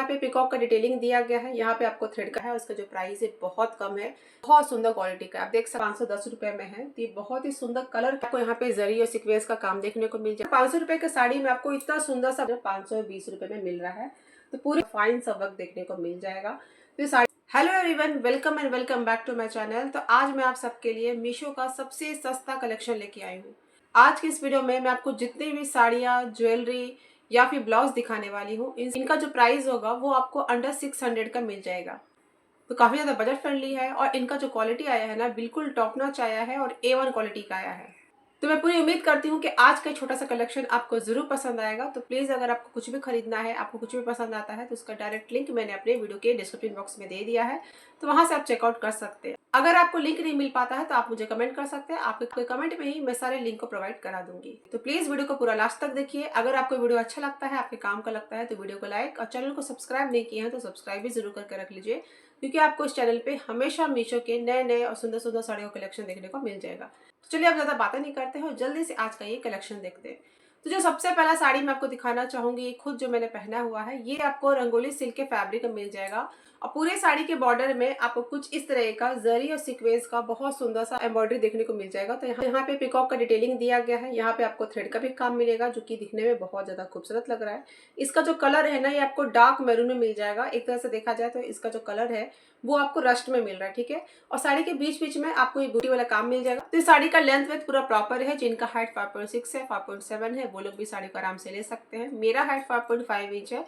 यहाँ पे पिकॉक का डिटेलिंग दिया गया है। यहाँ पे आपको थ्रेड का है, उसका जो प्राइस है बहुत कम है, बहुत सुंदर क्वालिटी का। आप देख सकते 510 रुपए में है। तो ये बहुत ही सुंदर कलर आपको यहाँ पे जरी और सीक्वेंस का काम देखने को मिल जाए। 500 रुपए के साड़ी में आपको इतना सुंदर सा 520 रुपए में मिल रहा है। तो पूरी फाइन सा वर्क देखने को मिल जाएगा। तो साड़ी hello everyone, welcome and welcome back to my channel. तो आज मैं आप सबके लिए मीशो का सबसे सस्ता कलेक्शन लेके आई हूँ। आज की इस वीडियो में मैं आपको जितनी भी साड़ियाँ, ज्वेलरी या फिर ब्लाउज दिखाने वाली हूँ, इनका जो प्राइस होगा वो आपको अंडर 600 का मिल जाएगा। तो काफी ज्यादा बजट फ्रेंडली है और इनका जो क्वालिटी आया है ना, बिल्कुल टॉप नॉच आया है और A1 क्वालिटी का आया है। तो मैं पूरी उम्मीद करती हूँ कि आज का छोटा सा कलेक्शन आपको जरूर पसंद आएगा। तो प्लीज अगर आपको कुछ भी खरीदना है, आपको कुछ भी पसंद आता है, तो उसका डायरेक्ट लिंक मैंने अपने वीडियो के डिस्क्रिप्शन बॉक्स में दे दिया है, तो वहां से आप चेकआउट कर सकते हैं। अगर आपको लिंक नहीं मिल पाता है तो आप मुझे कमेंट कर सकते हैं, आपके कमेंट में ही मैं सारे लिंक को प्रोवाइड करा दूंगी। तो प्लीज वीडियो को पूरा लास्ट तक देखिए। अगर आपको वीडियो अच्छा लगता है, आपके काम का लगता है, तो वीडियो को लाइक और चैनल को सब्सक्राइब नहीं किया है तो सब्सक्राइब भी जरूर करके रख लीजिए, क्योंकि आपको इस चैनल पे हमेशा मीशो के नए नए और सुंदर सुंदर साड़ियों का कलेक्शन देखने को मिल जाएगा। तो चलिए अब ज्यादा बातें नहीं करते हैं, जल्दी से आज का ये कलेक्शन देखते हैं। तो जो सबसे पहला साड़ी मैं आपको दिखाना चाहूंगी, खुद जो मैंने पहना हुआ है, ये आपको रंगोली सिल्क के फैब्रिक में मिल जाएगा। और पूरे साड़ी के बॉर्डर में आपको कुछ इस तरह का जरी और सीक्वेंस का बहुत सुंदर सा एम्ब्रॉयडरी देखने को मिल जाएगा। तो यहाँ पे पिकॉक का डिटेलिंग दिया गया है। यहाँ पे आपको थ्रेड का भी काम मिलेगा, जो कि दिखने में बहुत ज्यादा खूबसूरत लग रहा है। इसका जो कलर है ना, ये आपको डार्क मैरून में मिल जाएगा। एक तरह से देखा जाए तो इसका जो कलर है वो आपको रस्ट में मिल रहा है, ठीक है। और साड़ी के बीच बीच में आपको ये बूटी वाला काम मिल जाएगा। तो इस साड़ी का लेंथ वेथ पूरा प्रॉपर है। जिनका हाइट 5.6 है, 5.7 है, वो लोग भी साड़ी को आराम से ले सकते हैं। मेरा हाइट 5.5 इंच है।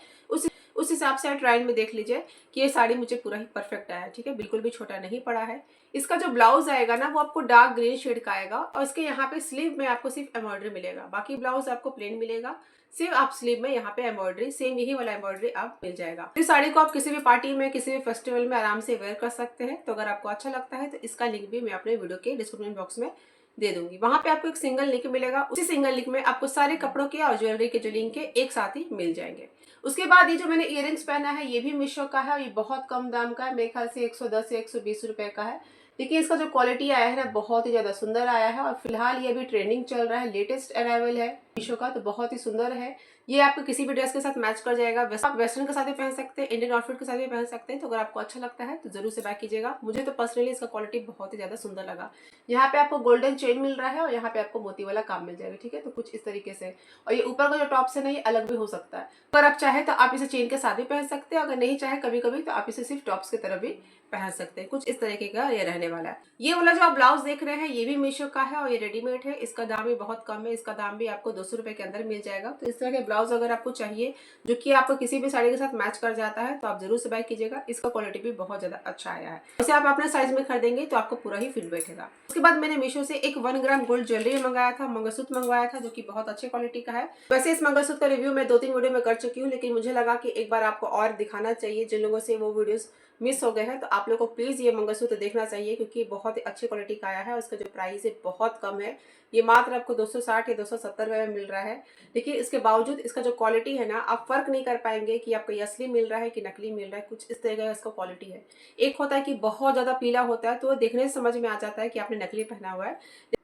उस हिसाब से ट्रायल में देख लीजिए कि ये साड़ी मुझे पूरा ही परफेक्ट आया है, ठीक है, बिल्कुल भी छोटा नहीं पड़ा है। इसका जो ब्लाउज आएगा ना, वो आपको डार्क ग्रीन शेड का आएगा और इसके यहाँ पे स्लीव में आपको सिर्फ एम्ब्रॉयडरी मिलेगा, बाकी ब्लाउज आपको प्लेन मिलेगा। सिर्फ आप स्लीव में यहाँ पे एम्ब्रॉयडरी, सेम यही वाला एम्ब्रॉयडरी आप मिल जाएगा। इस साड़ी को आप किसी भी पार्टी में, किसी भी फेस्टिवल में आराम से वेयर कर सकते हैं। तो अगर आपको अच्छा लगता है तो इसका लिंक भी मैं अपने वीडियो के डिस्क्रिप्शन बॉक्स में दे दूंगी। वहां पे आपको एक सिंगल लिंक मिलेगा, उसी सिंगल लिंक में आपको सारे कपड़ों के और ज्वेलरी के जो लिंक है एक साथ ही मिल जाएंगे। उसके बाद ये जो मैंने इयररिंग्स पहना है, ये भी मीशो का है और ये बहुत कम दाम का है, मेरे ख्याल से 110 या 120 रुपए का है। देखिए इसका जो क्वालिटी आया है ना, बहुत ही ज्यादा सुंदर आया है और फिलहाल ये अभी ट्रेंडिंग चल रहा है, लेटेस्ट अराइवल है मीशो का, तो बहुत ही सुंदर है। ये आपको किसी भी ड्रेस के साथ मैच कर जाएगा। आप वेस्टर्न के साथ भी पहन सकते हैं, इंडियन आउटफिट के साथ भी पहन सकते हैं। तो अगर आपको अच्छा लगता है तो जरूर से बाय कीजिएगा। मुझे तो पर्सनली इसका क्वालिटी बहुत ही ज्यादा सुंदर लगा। यहाँ पे आपको गोल्डन चेन मिल रहा है और यहाँ पे आपको मोती वाला काम मिल जाएगा, ठीक है। तो कुछ इस तरीके से, और ये ऊपर का जो टॉप से ना, ये अलग भी हो सकता है। अगर आप चाहे तो आप इसे चेन के साथ भी पहन सकते हैं, अगर नहीं चाहे कभी कभी तो आप इसे सिर्फ टॉप्स की तरफ भी पहन सकते हैं। कुछ इस तरीके का ये रहने वाला है। ये वाला जो आप ब्लाउज देख रहे हैं, ये भी मीशो का है और ये रेडीमेड है। इसका दाम भी बहुत कम है, इसका दाम भी आपको 200 रुपए के अंदर मिल जाएगा। तो इस तरह के ब्लाउज अगर आपको चाहिए, जो कि आपको किसी भी साड़ी के साथ मैच कर जाता है, तो आप जरूर से बाय कीजिएगा। इसका क्वालिटी भी बहुत ज्यादा अच्छा आया है। इसे आप अपने साइज में खरीदेंगे तो आपको पूरा ही फिट बैठेगा। उसके बाद मैंने मीशो से एक 1 ग्राम गोल्ड ज्वेलरी मंगाया था, मंगलसूत्र मंगवाया था, जो कि बहुत अच्छे क्वालिटी का है। वैसे इस मंगलसूत्र का रिव्यू मैं 2-3 वीडियो में कर चुकी हूँ, लेकिन मुझे लगा कि एक बार आपको और दिखाना चाहिए। जिन लोगों से वो वीडियोस मिस हो गए हैं, तो आप लोगों को प्लीज ये मंगलसूत्र देखना चाहिए, क्योंकि बहुत ही अच्छी क्वालिटी का आया है और इसका जो प्राइस है बहुत कम है। ये मात्र आपको 260 या 270 रुपए में मिल रहा है। लेकिन इसके बावजूद इसका जो क्वालिटी है ना, आप फर्क नहीं कर पाएंगे कि आपको ये असली मिल रहा है कि नकली मिल रहा है। कुछ इस तरह का इसका क्वालिटी है। एक होता है कि बहुत ज्यादा पीला होता है, तो वो देखने से समझ में आ जाता है कि आपने नकली पहना हुआ है।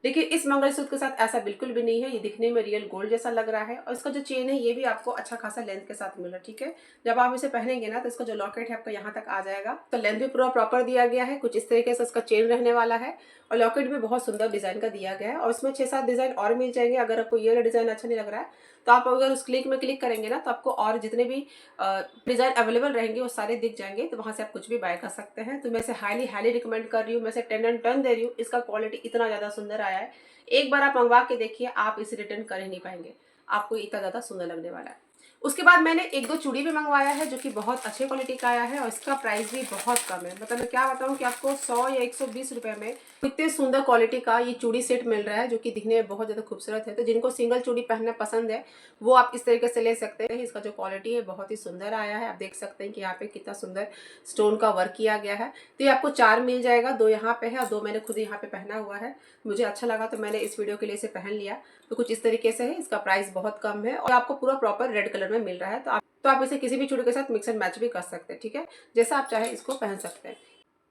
लेकिन इस मंगलसूत्र के साथ ऐसा बिल्कुल भी नहीं है। ये दिखने में रियल गोल्ड जैसा लग रहा है और इसका जो चेन है, ये भी आपको अच्छा खासा लेंथ के साथ मिल रहा है, ठीक है। जब आप इसे पहनेंगे ना, तो इसका जो लॉकेट है आपका यहाँ तक आ जाएगा। तो लेंथ भी पूरा प्रॉपर दिया गया है। कुछ इस तरीके से इसका चेन रहने वाला है और लॉकेट भी बहुत सुंदर डिजाइन का दिया गया है। और इसमें 6-7 डिजाइन और मिल जाएंगे। अगर आपको ये डिजाइन अच्छा नहीं लग रहा है, तो आप अगर उस क्लिक में क्लिक करेंगे ना, तो आपको और जितने भी डिजाइन अवेलेबल रहेंगे वो सारे दिख जाएंगे। तो वहां से आप कुछ भी बाय कर सकते हैं। तो मैं इसे हाईली रिकमेंड कर रही हूँ। मैं इसे 10 and 10 दे रही हूँ। इसका क्वालिटी इतना ज्यादा सुंदर आया है, एक बार आप मंगवा के देखिए, आप इसे रिटर्न कर ही नहीं पाएंगे। आपको इतना ज्यादा सुंदर लगने वाला है। उसके बाद मैंने 1-2 चूड़ी भी मंगवाया है, जो कि बहुत अच्छे क्वालिटी का आया है और इसका प्राइस भी बहुत कम है। मतलब मैं क्या बताऊं कि आपको 100 या 120 रुपए में इतने सुंदर क्वालिटी का ये चूड़ी सेट मिल रहा है, जो कि दिखने में बहुत ज्यादा खूबसूरत है। तो जिनको सिंगल चूड़ी पहनना पसंद है, वो आप इस तरीके से ले सकते हैं। इसका जो क्वालिटी है बहुत ही सुंदर आया है। आप देख सकते हैं कि यहाँ पे कितना सुंदर स्टोन का वर्क किया गया है। तो ये आपको 4 मिल जाएगा, 2 यहाँ पे है और 2 मैंने खुद यहाँ पे पहना हुआ है। मुझे अच्छा लगा तो मैंने इस वीडियो के लिए इसे पहन लिया। तो कुछ इस तरीके से है। इसका प्राइस बहुत कम है और आपको पूरा प्रॉपर रेड कलर में मिल रहा है। तो आप इसे किसी भी चूड़ी के साथ मिक्स एंड मैच भी कर सकते हैं, ठीक है। जैसा आप चाहे इसको पहन सकते हैं।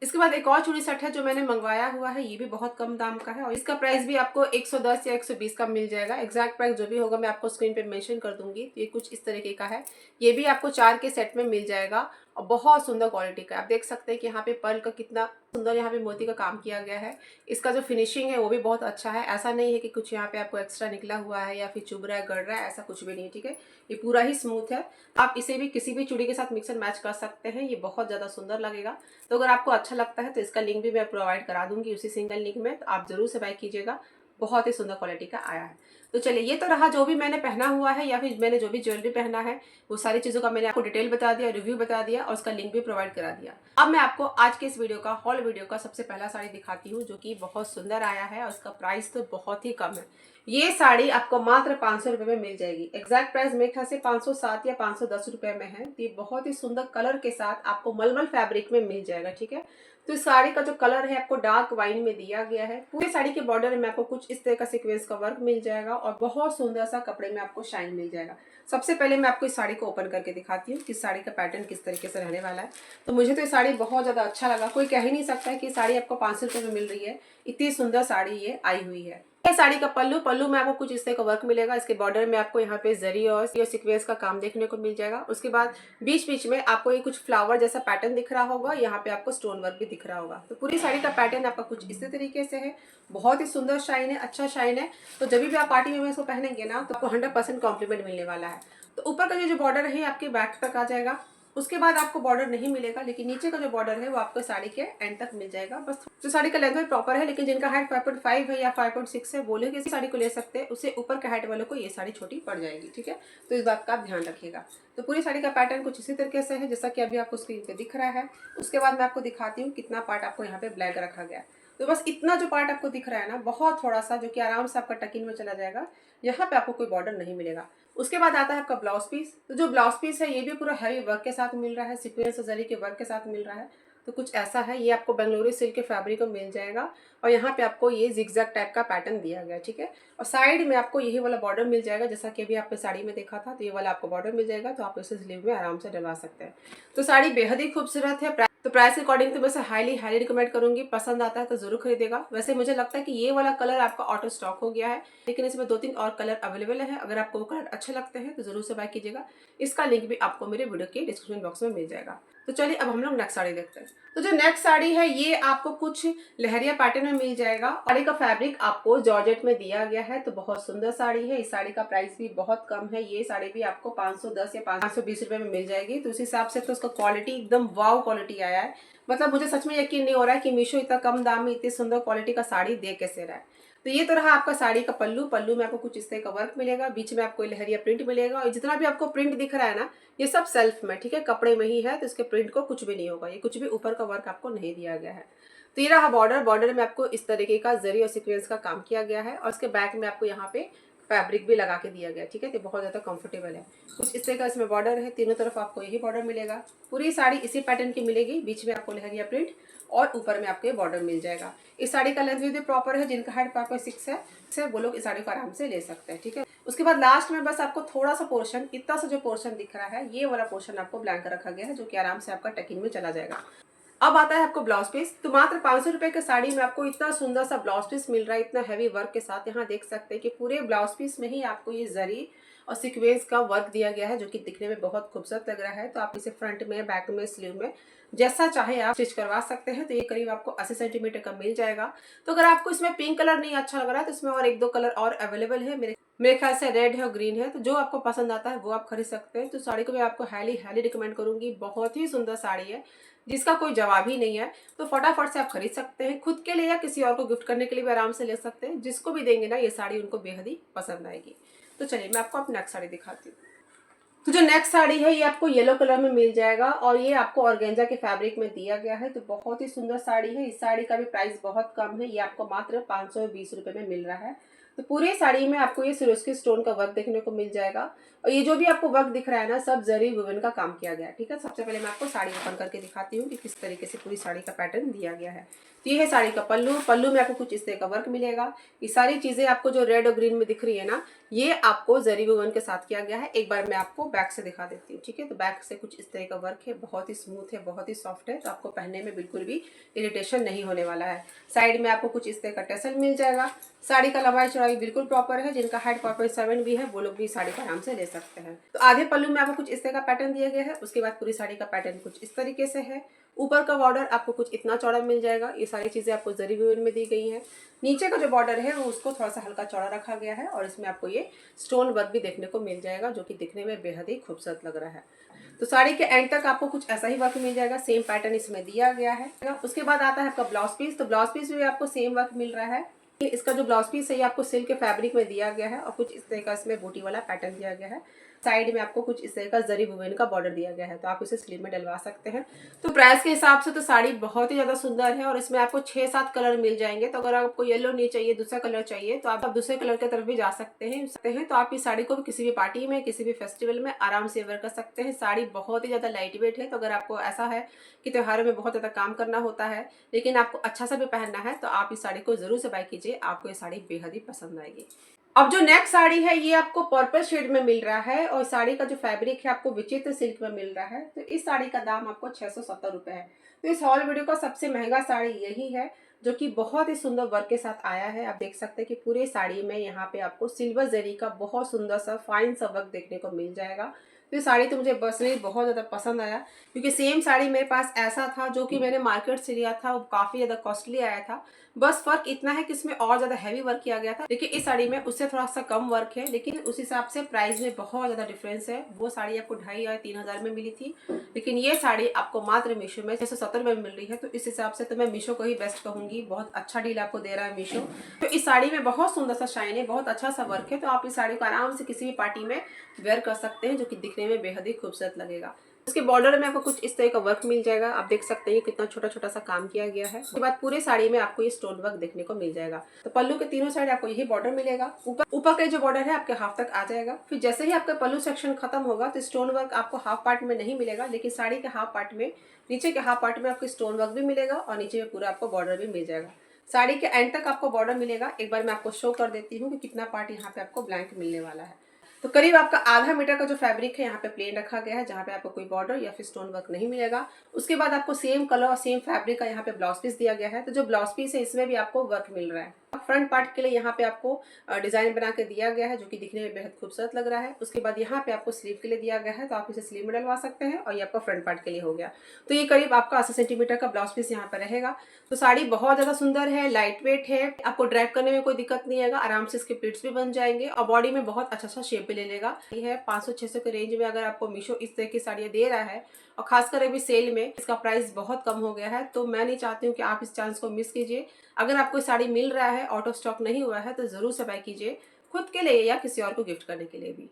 इसके बाद एक और चूड़ी सेट है जो मैंने मंगवाया हुआ है, ये भी बहुत कम दाम का है और इसका प्राइस भी आपको 110 या 120 का मिल जाएगा। एग्जैक्ट प्राइस जो भी होगा मैं आपको स्क्रीन पे मेंशन कर दूंगी। तो ये कुछ इस तरीके का है, ये भी आपको 4 के सेट में मिल जाएगा और बहुत सुंदर क्वालिटी का। आप देख सकते हैं कि यहाँ पे पर्ल का कितना सुंदर यहाँ पे मोती का काम किया गया है। इसका जो फिनिशिंग है वो भी बहुत अच्छा है, ऐसा नहीं है कि कुछ यहाँ पे आपको एक्स्ट्रा निकला हुआ है या फिर चुभ रहा है, गड़ रहा है, ऐसा कुछ भी नहीं है। ठीक है, ये पूरा ही स्मूथ है। आप इसे भी किसी भी चूड़ी के साथ मिक्स एंड मैच कर सकते हैं, ये बहुत ज़्यादा सुंदर लगेगा। तो अगर आपको अच्छा लगता है तो इसका लिंक भी मैं प्रोवाइड करा दूंगी उसी सिंगल लिंक में, तो आप जरूर से बाय कीजिएगा। बहुत ही सुंदर क्वालिटी का आया है। तो चलिए, ये तो रहा जो भी मैंने पहना हुआ है या फिर मैंने जो भी ज्वेलरी पहना है, वो सारी चीज़ों का मैंने आपको डिटेल बता दिया, रिव्यू बता दिया और उसका लिंक भी प्रोवाइड करा दिया। अब मैं आपको आज के इस वीडियो का हॉल वीडियो का सबसे पहला साड़ी दिखाती हूँ, जो कि बहुत सुंदर आया है और उसका प्राइस तो बहुत ही कम है। ये साड़ी आपको मात्र 500 रुपये में मिल जाएगी। एग्जैक्ट प्राइस मेरे ख्याल से 507 या 510 रुपये में है। तो ये बहुत ही सुंदर कलर के साथ आपको मलमल फैब्रिक में मिल जाएगा। ठीक है, तो इस साड़ी का जो कलर है आपको डार्क वाइन में दिया गया है। पूरी साड़ी के बॉर्डर में आपको कुछ इस तरह का सीक्वेंस का वर्क मिल जाएगा और बहुत सुंदर सा कपड़े में आपको शाइन मिल जाएगा। सबसे पहले मैं आपको इस साड़ी को ओपन करके दिखाती हूँ कि साड़ी का पैटर्न किस तरीके से रहने वाला है। तो मुझे तो ये साड़ी बहुत ज़्यादा अच्छा लगा। कोई कह ही नहीं सकता है कि साड़ी आपको 500 रुपये में मिल रही है। इतनी सुंदर साड़ी ये आई हुई है। ये साड़ी का पल्लू में आपको कुछ इस तरह का वर्क मिलेगा। इसके बॉर्डर में आपको यहाँ पे जरी और सीक्वेंस का काम देखने को मिल जाएगा। उसके बाद बीच बीच में आपको ये कुछ फ्लावर जैसा पैटर्न दिख रहा होगा, यहाँ पे आपको स्टोन वर्क भी दिख रहा होगा। तो पूरी साड़ी का पैटर्न आपका कुछ इसी तरीके से है। बहुत ही सुंदर शाइन है, अच्छा शाइन है। तो जब भी आप पार्टी में इसको पहनेंगे ना, तो आपको 100% कॉम्प्लीमेंट मिलने वाला है। तो ऊपर का जो बॉर्डर है आपके बैक तक आ जाएगा। उसके बाद आपको बॉर्डर नहीं मिलेगा, लेकिन नीचे का जो बॉर्डर है वो आपको साड़ी के एंड तक मिल जाएगा। बस जो साड़ी का लेंथ में प्रॉपर है, लेकिन जिनका हाइट 5.5 है या 5.6 है, वो लोग इस साड़ी को ले सकते हैं। उससे ऊपर के हाइट वालों को ये साड़ी छोटी पड़ जाएगी। ठीक है, तो इस बात का आप ध्यान रखिएगा। तो पूरी साड़ी का पैटर्न कुछ इसी तरीके से है जैसा कि अभी आपको स्क्रीन पे दिख रहा है। उसके बाद मैं आपको दिखाती हूँ कितना पार्ट आपको यहाँ पे ब्लैक रखा गया है। तो बस इतना जो पार्ट आपको दिख रहा है ना, बहुत थोड़ा सा, जो कि आराम से आपका टकिन में चला जाएगा। यहाँ पे आपको कोई बॉर्डर नहीं मिलेगा। उसके बाद आता है आपका ब्लाउज पीस। तो जो ब्लाउज पीस है ये भी पूरा हैवी वर्क के साथ मिल रहा है, सीक्वेंस जरी के वर्क के साथ मिल रहा है। तो कुछ ऐसा है, ये आपको बेंगलुरु सिल्क के फैब्रिक में मिल जाएगा और यहाँ पे आपको ये जिगजैग टाइप का पैटर्न दिया गया। ठीक है, और साइड में आपको यही वाला बॉर्डर मिल जाएगा जैसा कि अभी आपने साड़ी में देखा था। तो ये वाला आपको बॉर्डर मिल जाएगा, तो आप इसे स्लीव में आराम से डलवा सकते हैं। तो साड़ी बेहद ही खूबसूरत है। तो प्राइस के अकॉर्डिंग तो मैं इसे हाईली रिकमेंड करूंगी। पसंद आता है तो जरूर खरीदेगा। वैसे मुझे लगता है कि ये वाला कलर आपका ऑटो स्टॉक हो गया है, लेकिन इसमें 2-3 और कलर अवेलेबल है। अगर आपको वो कलर अच्छे लगते हैं तो जरूर से बाय कीजिएगा। इसका लिंक भी आपको मेरे वीडियो के डिस्क्रिप्शन बॉक्स में मिल जाएगा। तो चलिए अब हम लोग नेक्स्ट साड़ी देखते हैं। तो जो नेक्स्ट साड़ी है ये आपको कुछ लहरिया पैटर्न में मिल जाएगा। साड़ी का फैब्रिक आपको जॉर्जेट में दिया गया है। तो बहुत सुंदर साड़ी है। इस साड़ी का प्राइस भी बहुत कम है। ये साड़ी भी आपको 510 या 520 रुपए में मिल जाएगी। तो उस हिसाब से तो उसका क्वालिटी एकदम वाव क्वालिटी आया है। मतलब मुझे सच में यकीन नहीं हो रहा है कि मीशो इतना कम दाम में इतनी सुंदर क्वालिटी का साड़ी दे कैसे रहा है। तो ये तो रहा आपका साड़ी का पल्लू में आपको कुछ इस तरह का वर्क मिलेगा। बीच में आपको लहरिया प्रिंट मिलेगा और जितना भी आपको प्रिंट दिख रहा है ना, ये सब सेल्फ में, ठीक है, कपड़े में ही है। तो इसके प्रिंट को कुछ भी नहीं होगा, ये कुछ भी ऊपर का वर्क आपको नहीं दिया गया है। तो ये रहा बॉर्डर में आपको इस तरीके का जरी और सीक्वेंस का काम किया गया है और उसके बैक में आपको यहाँ पे फैब्रिक भी लगा के दिया गया। ठीक है, तो बहुत ज़्यादा कंफर्टेबल है। कुछ इस तरह का इसमें बॉर्डर है, तीनों तरफ आपको यही बॉर्डर मिलेगा। पूरी साड़ी इसी पैटर्न की मिलेगी। बीच में आपको लहरिया प्रिंट और ऊपर में आपको ये बॉर्डर मिल जाएगा। इस साड़ी का लेंथ भी प्रॉपर है। जिनका हाइट 5.6 है वो लोग इस साड़ी को आराम से ले सकते हैं। ठीक है, उसके बाद लास्ट में बस आपको थोड़ा सा पोर्शन, इतना सा जो पोर्शन दिख रहा है, ये वाला पोर्शन आपको ब्लैंक रखा गया है, जो कि आराम से आपका टकिंग में चला जाएगा। अब आता है आपको ब्लाउज पीस। तो मात्र 500 रुपए के साड़ी में आपको इतना सुंदर सा ब्लाउज पीस मिल रहा है, इतना हैवी वर्क के साथ। यहाँ देख सकते हैं कि पूरे ब्लाउज पीस में ही आपको ये जरी और सीक्वेंस का वर्क दिया गया है, जो कि दिखने में बहुत खूबसूरत लग रहा है। तो आप इसे फ्रंट में, बैक में, स्लीव में जैसा चाहे आप स्टिच करवा सकते हैं। तो ये करीब आपको 80 सेंटीमीटर का मिल जाएगा। तो अगर आपको इसमें पिंक कलर नहीं अच्छा लग रहा है तो इसमें और 1-2 कलर और अवेलेबल है। मेरे ख्याल से रेड है और ग्रीन है। तो जो आपको पसंद आता है वो आप खरीद सकते हैं। तो साड़ी को मैं आपको हाईली रिकमेंड करूंगी। बहुत ही सुंदर साड़ी है जिसका कोई जवाब ही नहीं है। तो फटाफट से आप खरीद सकते हैं, खुद के लिए या किसी और को गिफ्ट करने के लिए भी आराम से ले सकते हैं। जिसको भी देंगे ना ये साड़ी उनको बेहद ही पसंद आएगी। तो चलिए मैं आपको नेक्स्ट साड़ी दिखाती हूँ। तो जो नेक्स्ट साड़ी है ये आपको येलो कलर में मिल जाएगा और ये आपको ऑर्गेन्जा के फैब्रिक में दिया गया है। तो बहुत ही सुंदर साड़ी है। इस साड़ी का भी प्राइस बहुत कम है। ये आपको मात्र 520 रुपए में मिल रहा है। तो पूरे साड़ी में आपको ये सिरोस्की स्टोन का वर्क देखने को मिल जाएगा। और ये जो भी आपको वर्क दिख रहा है ना, सब जरी वुवन का काम किया गया है। ठीक है, सबसे पहले मैं आपको साड़ी ओपन करके दिखाती हूँ कि किस तरीके से पूरी साड़ी का पैटर्न दिया गया है। तो ये है साड़ी का पल्लू। पल्लू में आपको कुछ इस तरह का वर्क मिलेगा। ये सारी चीजें आपको जो रेड और ग्रीन में दिख रही है ना, ये आपको जरी वुवन के साथ किया गया है। एक बार मैं आपको बैक से दिखा देती हूँ। ठीक है, तो बैक से कुछ इस तरह का वर्क है, बहुत ही स्मूथ है, बहुत ही सॉफ्ट है, तो आपको पहनने में बिल्कुल भी इरिटेशन नहीं होने वाला है। साइड में आपको कुछ इस तरह का टेसल मिल जाएगा। साड़ी का लंबाई चौड़ाई बिल्कुल प्रॉपर है। जिनका हाइट 4.7 भी है वो लोग भी साड़ी को आराम से ले सकते हैं। तो आधे पल्लू में आपको कुछ इस तरह का पैटर्न दिया गया है। उसके बाद पूरी साड़ी का पैटर्न कुछ इस तरीके से है। ऊपर का बॉर्डर आपको कुछ इतना चौड़ा मिल जाएगा। ये सारी चीजें आपको जरी वुवन में दी गई हैं। नीचे का जो बॉर्डर है वो उसको थोड़ा सा हल्का चौड़ा रखा गया है और इसमें आपको ये स्टोन वर्क भी देखने को मिल जाएगा, जो कि दिखने में बेहद ही खूबसूरत लग रहा है। तो साड़ी के एंड तक आपको कुछ ऐसा ही वर्क मिल जाएगा। सेम पैटर्न इसमें दिया गया है। उसके बाद आता है आपका ब्लाउज पीस। तो ब्लाउज पीस में भी आपको सेम वर्क मिल रहा है। इसका जो ब्लाउज पीस है ये आपको सिल्क के फैब्रिक में दिया गया है और कुछ इस तरह का इसमें बूटी वाला पैटर्न दिया गया है। साइड में आपको कुछ इस तरह का जरी वुवन का बॉर्डर दिया गया है, तो आप इसे स्लीव में डलवा सकते हैं। तो प्राइस के हिसाब से तो साड़ी बहुत ही ज्यादा सुंदर है और इसमें आपको 6-7 कलर मिल जाएंगे। तो अगर आपको येलो नहीं चाहिए, दूसरा कलर चाहिए, तो आप दूसरे कलर की तरफ भी जा सकते हैं। तो आप इस साड़ी को भी किसी भी पार्टी में, किसी भी फेस्टिवल में आराम से वेयर कर सकते हैं। साड़ी बहुत ही ज्यादा लाइट वेट है। तो अगर आपको ऐसा है कि त्योहारों में बहुत ज्यादा काम करना होता है लेकिन आपको अच्छा सा भी पहनना है, तो आप इस साड़ी को जरूर से बाय कीजिए। आपको ये साड़ी बेहद ही पसंद आएगी। अब जो नेक्स्ट साड़ी है ये आपको पर्पल शेड में मिल रहा है और साड़ी का जो फैब्रिक है आपको विचित्र सिल्क में मिल रहा है। तो इस साड़ी का दाम आपको 670 रुपए है। तो इस हॉल वीडियो का सबसे महंगा साड़ी यही है, जो कि बहुत ही सुंदर वर्क के साथ आया है। आप देख सकते हैं कि पूरे साड़ी में यहाँ पे आपको सिल्वर जरी का बहुत सुंदर सा फाइन सा वर्क देखने को मिल जाएगा। तो ये साड़ी तो मुझे पर्सनली बहुत ज़्यादा पसंद आया, क्योंकि सेम साड़ी मेरे पास ऐसा था जो कि मैंने मार्केट से लिया था, वो काफ़ी ज़्यादा कॉस्टली आया था। बस फर्क इतना है कि इसमें और ज़्यादा हैवी वर्क किया गया था, लेकिन इस साड़ी में उससे थोड़ा सा कम वर्क है, लेकिन उस हिसाब से प्राइस में बहुत ज़्यादा डिफरेंस है। वो साड़ी आपको 2,500 या 3,000 में मिली थी, लेकिन ये साड़ी आपको मात्र मीशो में 670 में मिल रही है। तो इस हिसाब से तो मैं मीशो को ही बेस्ट कहूँगी। बहुत अच्छा डील आपको दे रहा है मीशो। तो इस साड़ी में बहुत सुंदर सा शाइन है, बहुत अच्छा सा वर्क है। तो आप इस साड़ी को आराम से किसी भी पार्टी में वेयर कर सकते हैं, जो कि दिखने में बेहद ही खूबसूरत लगेगा। उसके बॉर्डर में आपको कुछ इस तरह का वर्क मिल जाएगा। आप देख सकते हैं कितना छोटा छोटा सा काम किया गया है। उसके बाद पूरे साड़ी में आपको ये स्टोन वर्क देखने को मिल जाएगा। तो पल्लू के तीनों साइड आपको यही बॉर्डर मिलेगा। ऊपर का जो बॉर्डर है आपके हाफ तक आ जाएगा। फिर जैसे ही आपका पल्लू सेक्शन खत्म होगा तो स्टोन वर्क आपको हाफ पार्ट में नहीं मिलेगा, लेकिन साड़ी के हाफ पार्ट में, नीचे के हाफ पार्ट में आपको स्टोन वर्क भी मिलेगा और नीचे में पूरा आपको बॉर्डर भी मिल जाएगा। साड़ी के एंड तक आपको बॉर्डर मिलेगा। एक बार मैं आपको शो कर देती हूँ कि कितना पार्ट यहाँ पे आपको ब्लैंक मिलने वाला है। तो करीब आपका आधा मीटर का जो फैब्रिक है यहाँ पे प्लेन रखा गया है, जहाँ पे आपको कोई बॉर्डर या फिर स्टोन वर्क नहीं मिलेगा। उसके बाद आपको सेम कलर और सेम फैब्रिक का यहाँ पे ब्लाउज पीस दिया गया है। तो जो ब्लाउज पीस है इसमें भी आपको वर्क मिल रहा है। फ्रंट पार्ट के लिए यहाँ पे आपको डिजाइन बना के दिया गया है, जो कि दिखने में बेहद खूबसूरत लग रहा है। उसके बाद यहाँ पे आपको स्लीव के लिए दिया गया है, तो आप इसे स्लीव में डलवा सकते हैं और ये आपका फ्रंट पार्ट के लिए हो गया। तो ये करीब आपका 80 सेंटीमीटर का ब्लाउज पीस यहाँ पर रहेगा। तो साड़ी बहुत ज्यादा सुंदर है, लाइट वेट है, आपको ड्राइव करने में कोई दिक्कत नहीं आएगा। आराम से इसके प्लीट्स भी बन जाएंगे और बॉडी में बहुत अच्छा सा शेप भी ले लेगा। ये है 500-600 के रेंज में अगर आपको मीशो इस तरह की साड़ियाँ दे रहा है, और खासकर अभी सेल में इसका प्राइस बहुत कम हो गया है। तो मैं नहीं चाहती हूँ कि आप इस चांस को मिस कीजिए। अगर आपको साड़ी मिल रहा है, आउट ऑफ स्टॉक नहीं हुआ है, तो जरूर से बाय कीजिए, खुद के लिए या किसी और को गिफ्ट करने के लिए भी।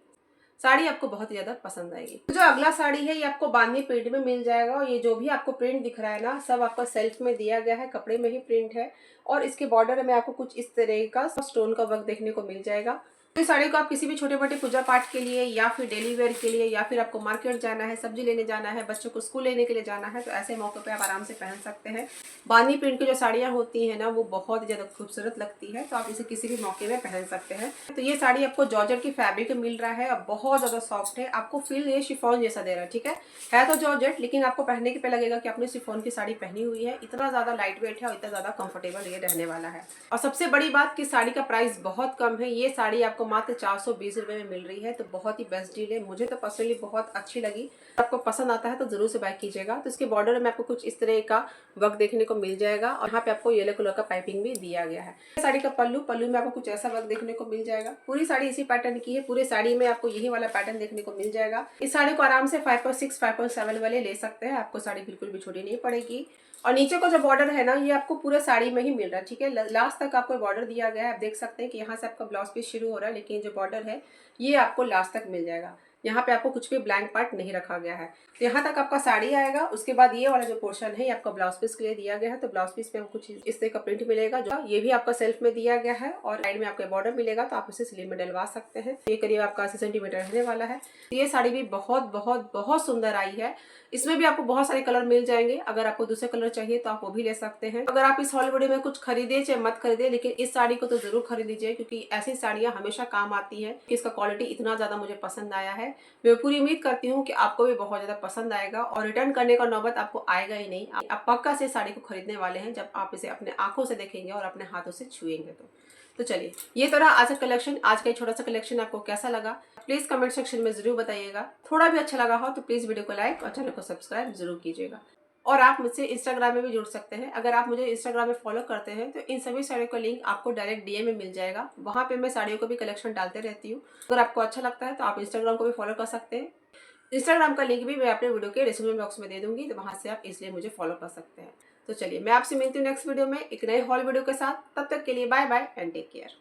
साड़ी आपको बहुत ही ज्यादा पसंद आएगी। जो अगला साड़ी है ये आपको बांधनी प्रिंट में मिल जाएगा और ये जो भी आपको प्रिंट दिख रहा है ना, सब आपका सेल्फ में दिया गया है, कपड़े में ही प्रिंट है। और इसके बॉर्डर में आपको कुछ इस तरह का स्टोन का वर्क देखने को मिल जाएगा। तो इस साड़ी को आप किसी भी छोटे मोटे पूजा पाठ के लिए या फिर डेली वेयर के लिए, या फिर आपको मार्केट जाना है, सब्जी लेने जाना है, बच्चों को स्कूल लेने के लिए जाना है, तो ऐसे मौके पे आप आराम से पहन सकते हैं। बांधनी प्रिंट की जो साड़ियाँ होती हैं ना, वो बहुत ही ज्यादा खूबसूरत लगती है, तो आप इसे किसी भी मौके में पहन सकते हैं। तो ये साड़ी आपको जॉर्जेट की फैब्रिक में मिल रहा है और बहुत ज्यादा सॉफ्ट है। आपको फील ये शिफॉन जैसा दे रहा है। ठीक है तो जॉर्जेट, लेकिन आपको पहनने के पे लगेगा कि आपने शिफॉन की साड़ी पहनी हुई है। इतना ज्यादा लाइट वेट है और इतना ज्यादा कंफर्टेबल ये रहने वाला है। और सबसे बड़ी बात कि साड़ी का प्राइस बहुत कम है। ये साड़ी आपको मात्र 420 रुपए में मिल रही है, तो बहुत ही बेस्ट डील है। मुझे तो पर्सनली बहुत अच्छी लगी। आपको पसंद आता है तो जरूर से बाय कीजिएगा। तो इसके बॉर्डर में आपको कुछ इस तरह का वर्क देखने को मिल जाएगा और यहाँ पे आपको येलो कलर का पाइपिंग भी दिया गया है। साड़ी का पल्लू में आपको कुछ ऐसा वर्क देखने को मिल जाएगा। पूरी साड़ी इसी पैटर्न की है। पूरे साड़ी में आपको यही वाला पैटर्न देखने को मिल जाएगा। इस साड़ी को आराम से 5.6 5.7 वाले ले सकते हैं। आपको साड़ी बिल्कुल भी छोटी नहीं पड़ेगी। और नीचे का जो बॉर्डर है ना, ये आपको पूरे साड़ी में ही मिल रहा है। ठीक है, लास्ट तक आपको बॉर्डर दिया गया है। आप देख सकते हैं कि यहाँ से आपका ब्लाउज पीस शुरू हो रहा है, लेकिन जो बॉर्डर है ये आपको लास्ट तक मिल जाएगा। यहाँ पे आपको कुछ भी ब्लैंक पार्ट नहीं रखा गया है। तो यहाँ तक आपका साड़ी आएगा। उसके बाद ये वाला जो पोर्शन है ये आपका ब्लाउज पीस के लिए दिया गया है। तो ब्लाउज पीस में आपको कुछ इस तरह का प्रिंट मिलेगा, जो ये भी आपका सेल्फ में दिया गया है और साइड में आपका बॉर्डर मिलेगा, तो आप इसे स्लीव में डलवा सकते हैं। ये करीब आपका 80 सेंटीमीटर रहने वाला है। ये साड़ी भी बहुत बहुत बहुत सुंदर आई है। इसमें भी आपको बहुत सारे कलर मिल जाएंगे। अगर आपको दूसरे कलर चाहिए तो आप वो भी ले सकते हैं। अगर आप इस हॉल वीडियो में कुछ खरीदे चाहे मत खरीदे, लेकिन इस साड़ी को तो जरूर खरीद लीजिए, क्योंकि ऐसी साड़ियां हमेशा काम आती है। इसका क्वालिटी इतना ज्यादा मुझे पसंद आया है। मैं पूरी उम्मीद करती हूँ कि आपको भी बहुत ज्यादा पसंद आएगा और रिटर्न करने का नौबत आपको आएगा ही नहीं। आप पक्का से साड़ी को खरीदने वाले हैं जब आप इसे अपने आंखों से देखेंगे और अपने हाथों से छुएंगे। तो चलिए, ये तो रहा आज का कलेक्शन। आज का छोटा सा कलेक्शन आपको कैसा लगा प्लीज कमेंट सेक्शन में जरूर बताइएगा। थोड़ा भी अच्छा लगा हो तो प्लीज वीडियो को लाइक और चैनल को सब्सक्राइब जरूर कीजिएगा। और आप मुझसे इंस्टाग्राम में भी जुड़ सकते हैं। अगर आप मुझे इंस्टाग्राम में फॉलो करते हैं तो इन सभी साड़ियों का लिंक आपको डायरेक्ट डीएम में मिल जाएगा। वहाँ पे मैं साड़ियों को भी कलेक्शन डालते रहती हूँ। अगर आपको अच्छा लगता है तो आप इंस्टाग्राम को भी फॉलो कर सकते हैं। इंस्टाग्राम का लिंक भी मैं अपने वीडियो के डिस्क्रिप्शन बॉक्स में दे दूंगी, तो वहाँ से आप इसलिए मुझे फॉलो कर सकते हैं। तो चलिए, मैं आपसे मिलती हूँ नेक्स्ट वीडियो में एक नए हॉल वीडियो के साथ। तब तक के लिए bye bye and take care.